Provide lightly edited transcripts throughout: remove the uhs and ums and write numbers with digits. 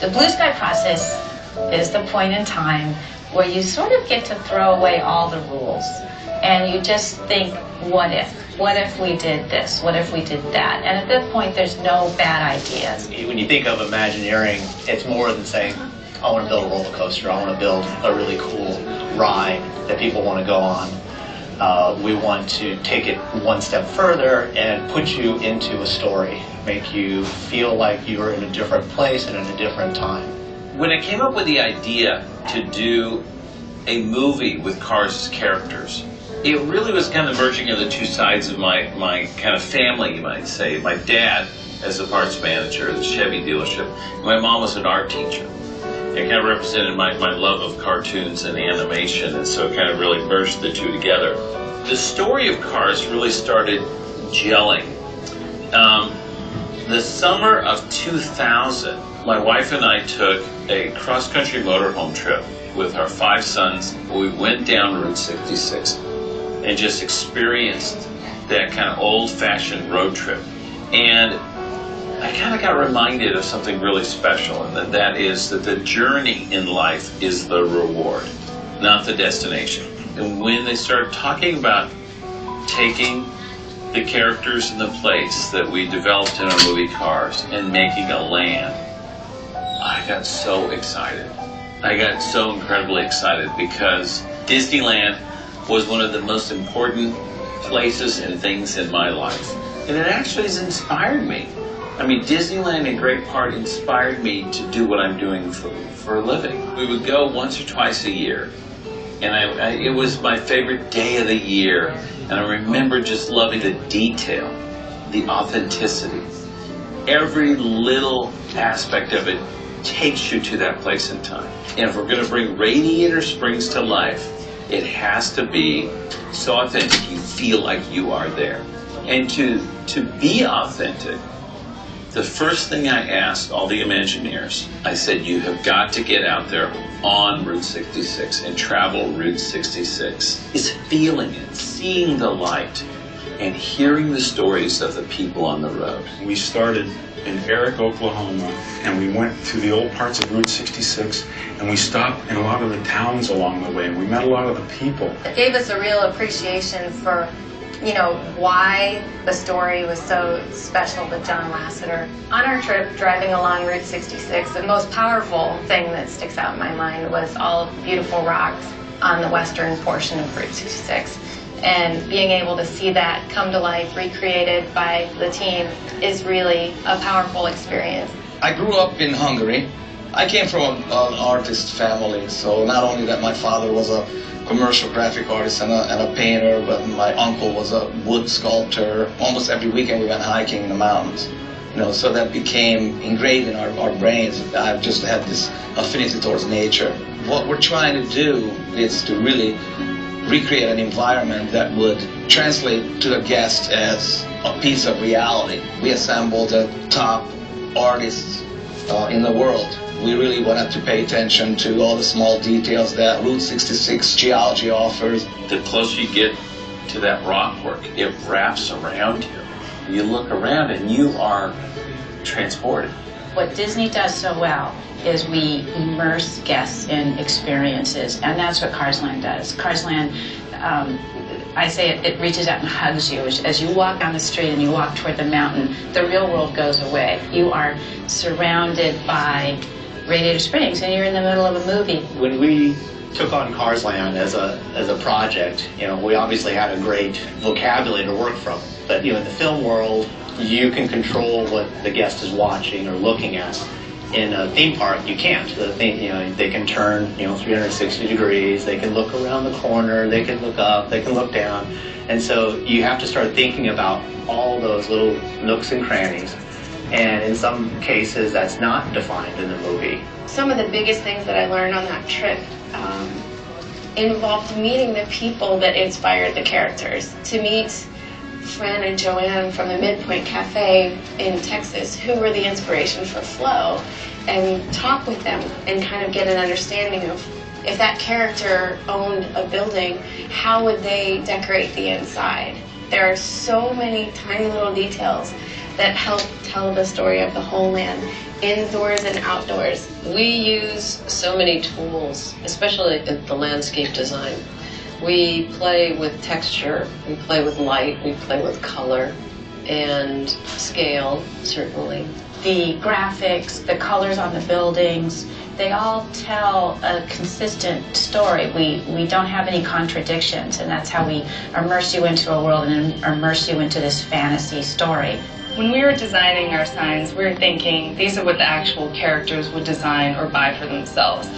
The blue sky process is the point in time where you sort of get to throw away all the rules and you just think, what if? What if we did this? What if we did that? And at that point, there's no bad ideas. When you think of Imagineering, it's more than saying, I want to build a roller coaster. I want to build a really cool ride that people want to go on. We want to take it one step further and put you into a story, make you feel like you're in a different place and in a different time. When I came up with the idea to do a movie with Cars as characters, it really was kind of merging of the two sides of my kind of family, you might say. My dad as a parts manager at the Chevy dealership. My mom was an art teacher. It kind of represented my love of cartoons and animation, and so it kind of really merged the two together. The story of Cars really started gelling. The summer of 2000, my wife and I took a cross-country motorhome trip with our 5 sons. We went down Route 66 and just experienced that kind of old-fashioned road trip. And I kind of got reminded of something really special, and that is that the journey in life is the reward, not the destination. And when they started talking about taking the characters and the place that we developed in our movie Cars and making a land, I got so excited. I got so incredibly excited because Disneyland was one of the most important places and things in my life. And it actually has inspired me. I mean, Disneyland in great part inspired me to do what I'm doing for a living. We would go once or twice a year, and it was my favorite day of the year. And I remember just loving the detail, the authenticity. Every little aspect of it takes you to that place in time. And if we're going to bring Radiator Springs to life, it has to be so authentic you feel like you are there. And to be authentic, the first thing I asked all the Imagineers, I said, you have got to get out there on Route 66 and travel Route 66. It's feeling it, seeing the light, and hearing the stories of the people on the road. We started in Eric, Oklahoma, and we went through the old parts of Route 66, and we stopped in a lot of the towns along the way, and we met a lot of the people. It gave us a real appreciation for, you know, why the story was so special to John Lasseter. On our trip driving along Route 66, the most powerful thing that sticks out in my mind was all of the beautiful rocks on the western portion of Route 66. And being able to see that come to life, recreated by the team, is really a powerful experience. I grew up in Hungary. I came from an artist family, so not only that my father was a commercial graphic artist and a painter, but my uncle was a wood sculptor. Almost every weekend we went hiking in the mountains. You know, so that became ingrained in our brains. I've just had this affinity towards nature. What we're trying to do is to really recreate an environment that would translate to the guest as a piece of reality. We assembled the top artists in the world. We really wanted to pay attention to all the small details that Route 66 geology offers. The closer you get to that rock work, it wraps around you. You look around and you are transported. What Disney does so well is we immerse guests in experiences, and that's what Carsland does. Carsland, I say it reaches out and hugs you. As you walk down the street and you walk toward the mountain, the real world goes away. You are surrounded by Radiator Springs, and you're in the middle of a movie. When we took on Carsland as a project, you know, we obviously had a great vocabulary to work from. But you know, in the film world, you can control what the guest is watching or looking at. In a theme park, you can't. You know, they can turn 360 degrees. They can look around the corner. They can look up. They can look down. And so you have to start thinking about all those little nooks and crannies. And in some cases, that's not defined in the movie. Some of the biggest things that I learned on that trip involved meeting the people that inspired the characters. To meet Fran and Joanne from the Midpoint Cafe in Texas, who were the inspiration for Flo, and talk with them and kind of get an understanding of if that character owned a building, how would they decorate the inside? There are so many tiny little details that help tell the story of the whole land, indoors and outdoors. We use so many tools, especially in the landscape design. We play with texture, we play with light, we play with color, and scale, certainly. The graphics, the colors on the buildings, they all tell a consistent story. We don't have any contradictions, and that's how we immerse you into a world and immerse you into this fantasy story. When we were designing our signs, we were thinking these are what the actual characters would design or buy for themselves.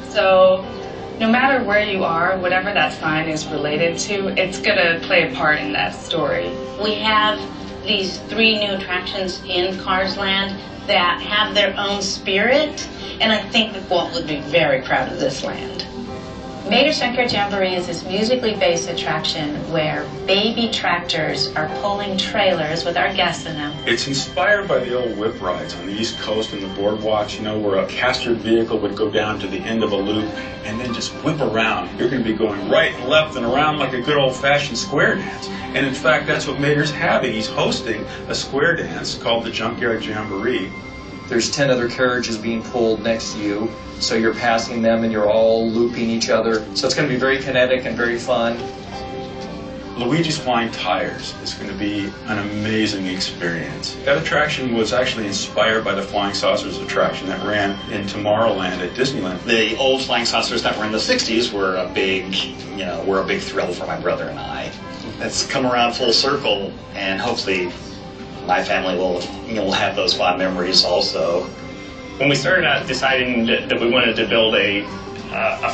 So no matter where you are, whatever that sign is related to, it's going to play a part in that story. We have these 3 new attractions in Carsland that have their own spirit, and I think that Walt would be very proud of this land. Mater Shankar Jamboree is this musically based attraction where baby tractors are pulling trailers with our guests in them. It's inspired by the old whip rides on the East Coast and the boardwalks, you know, where a castered vehicle would go down to the end of a loop and then just whip around. You're going to be going right and left and around like a good old-fashioned square dance. And in fact, that's what Mater's having. He's hosting a square dance called the Junkyard Jamboree. There's 10 other carriages being pulled next to you, so you're passing them and you're all looping each other. So it's going to be very kinetic and very fun. Luigi's Flying Tires is going to be an amazing experience. That attraction was actually inspired by the Flying Saucers attraction that ran in Tomorrowland at Disneyland. The old flying saucers that were in the 60s were a big thrill for my brother and I. It's come around full circle, and hopefully my family will have those fond memories also. When we started out deciding that we wanted to build a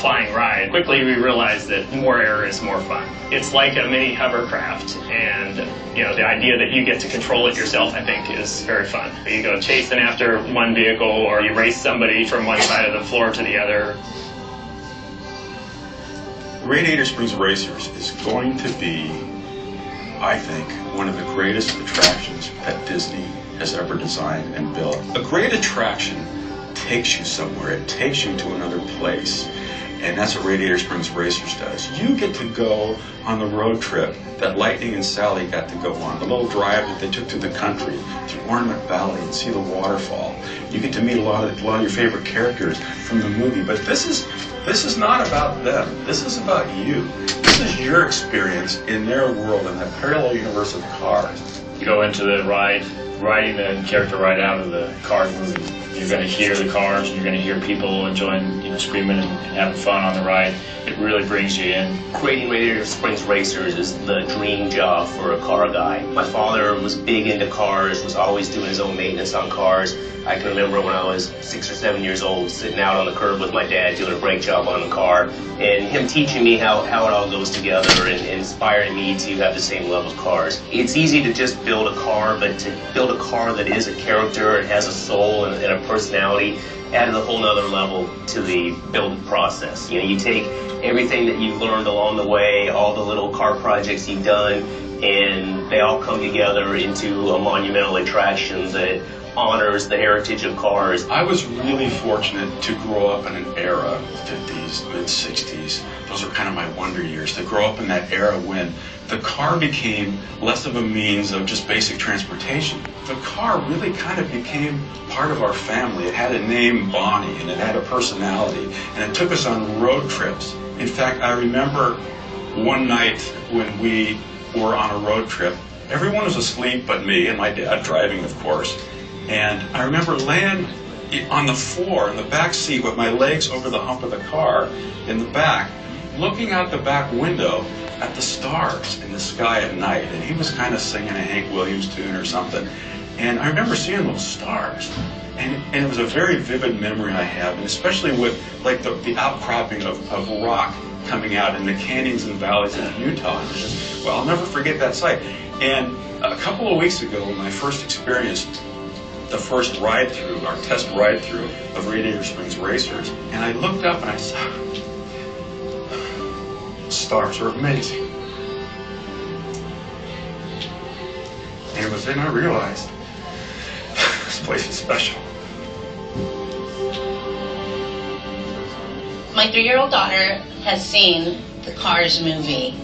flying ride, quickly we realized that more air is more fun. It's like a mini hovercraft, and the idea that you get to control it yourself, I think, is very fun. You go chasing after one vehicle, or you race somebody from one side of the floor to the other. Radiator Springs Racers is going to be, I think, one of the greatest attractions that Disney has ever designed and built. A great attraction takes you somewhere. It takes you to another place. And that's what Radiator Springs Racers does. You get to go on the road trip that Lightning and Sally got to go on, the little drive that they took through the country, through Ornament Valley, and see the waterfall. You get to meet a lot of your favorite characters from the movie. But this is not about them. This is about you. This is your experience in their world, in that parallel universe of Cars. You go into the ride, riding the character right out of the Cars movie. You're going to hear the cars, you're going to hear people enjoying, screaming and having fun on the ride. It really brings you in. Creating Radiator Springs Racers is the dream job for a car guy. My father was big into cars, was always doing his own maintenance on cars. I can remember when I was 6 or 7 years old, sitting out on the curb with my dad doing a brake job on the car, and him teaching me how it all goes together and inspiring me to have the same love of cars. It's easy to just build a car, but to build a car that is a character and has a soul and a personality added a whole nother level to the build process. You take everything that you've learned along the way, all the little car projects you've done, and they all come together into a monumental attraction that honors the heritage of cars. I was really fortunate to grow up in an era, 50s, mid-60s. Those are kind of my wonder years, to grow up in that era when the car became less of a means of just basic transportation. The car really kind of became part of our family. It had a name, Bonnie, and it had a personality, and it took us on road trips. In fact, I remember one night when we were on a road trip, everyone was asleep but me and my dad driving, of course. And I remember laying on the floor in the back seat with my legs over the hump of the car in the back, looking out the back window at the stars in the sky at night. And he was kind of singing a Hank Williams tune or something. And I remember seeing those stars. And it was a very vivid memory I have, and especially with like the outcropping of rock coming out in the canyons and valleys of Utah. And just, well, I'll never forget that sight. And a couple of weeks ago, when I first experienced the first ride-through, our test ride-through of Radiator Springs Racers, and I looked up and I saw stars are amazing. And it was then I realized this place is special. My 3-year-old daughter has seen the Cars movie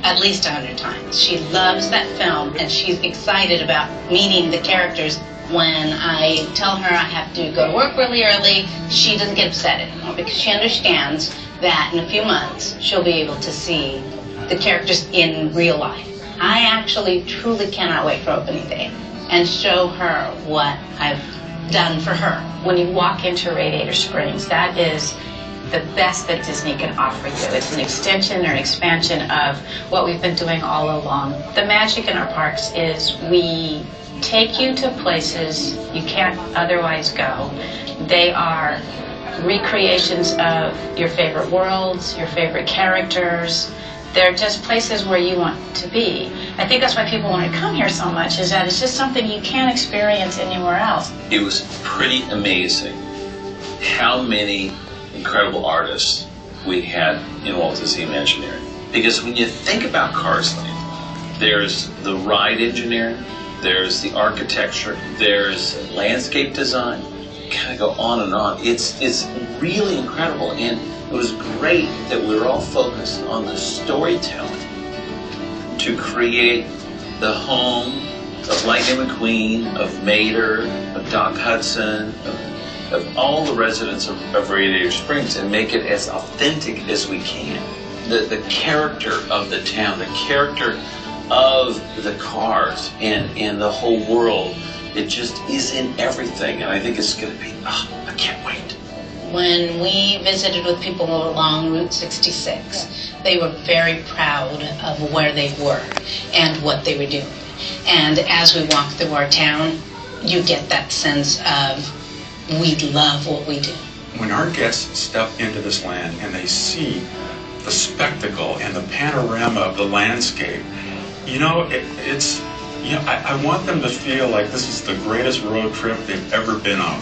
at least 100 times. She loves that film, and she's excited about meeting the characters. When I tell her I have to go to work really early, she doesn't get upset anymore because she understands that in a few months she'll be able to see the characters in real life. I actually truly cannot wait for opening day and show her what I've done for her. When you walk into Radiator Springs, that is the best that Disney can offer you. It's an extension or an expansion of what we've been doing all along. The magic in our parks is we take you to places you can't otherwise go. They are recreations of your favorite worlds, your favorite characters. They're just places where you want to be. I think that's why people want to come here so much, is that it's just something you can't experience anywhere else. It was pretty amazing how many incredible artists we had in Walt Disney Imagineering. Because when you think about Carsland, there's the ride engineering, there's the architecture, there's landscape design, kind of go on and on. It's really incredible, and it was great that we were all focused on the storytelling to create the home of Lightning McQueen, of Mater, of Doc Hudson, of all the residents of Radiator Springs, and make it as authentic as we can. The character of the town, the character of the cars and the whole world, it just is in everything, and I think it's going to be, I can't wait. When we visited with people along Route 66, they were very proud of where they were and what they were doing. And as we walk through our town, you get that sense of we love what we do. When our guests step into this land and they see the spectacle and the panorama of the landscape, I want them to feel like this is the greatest road trip they've ever been on.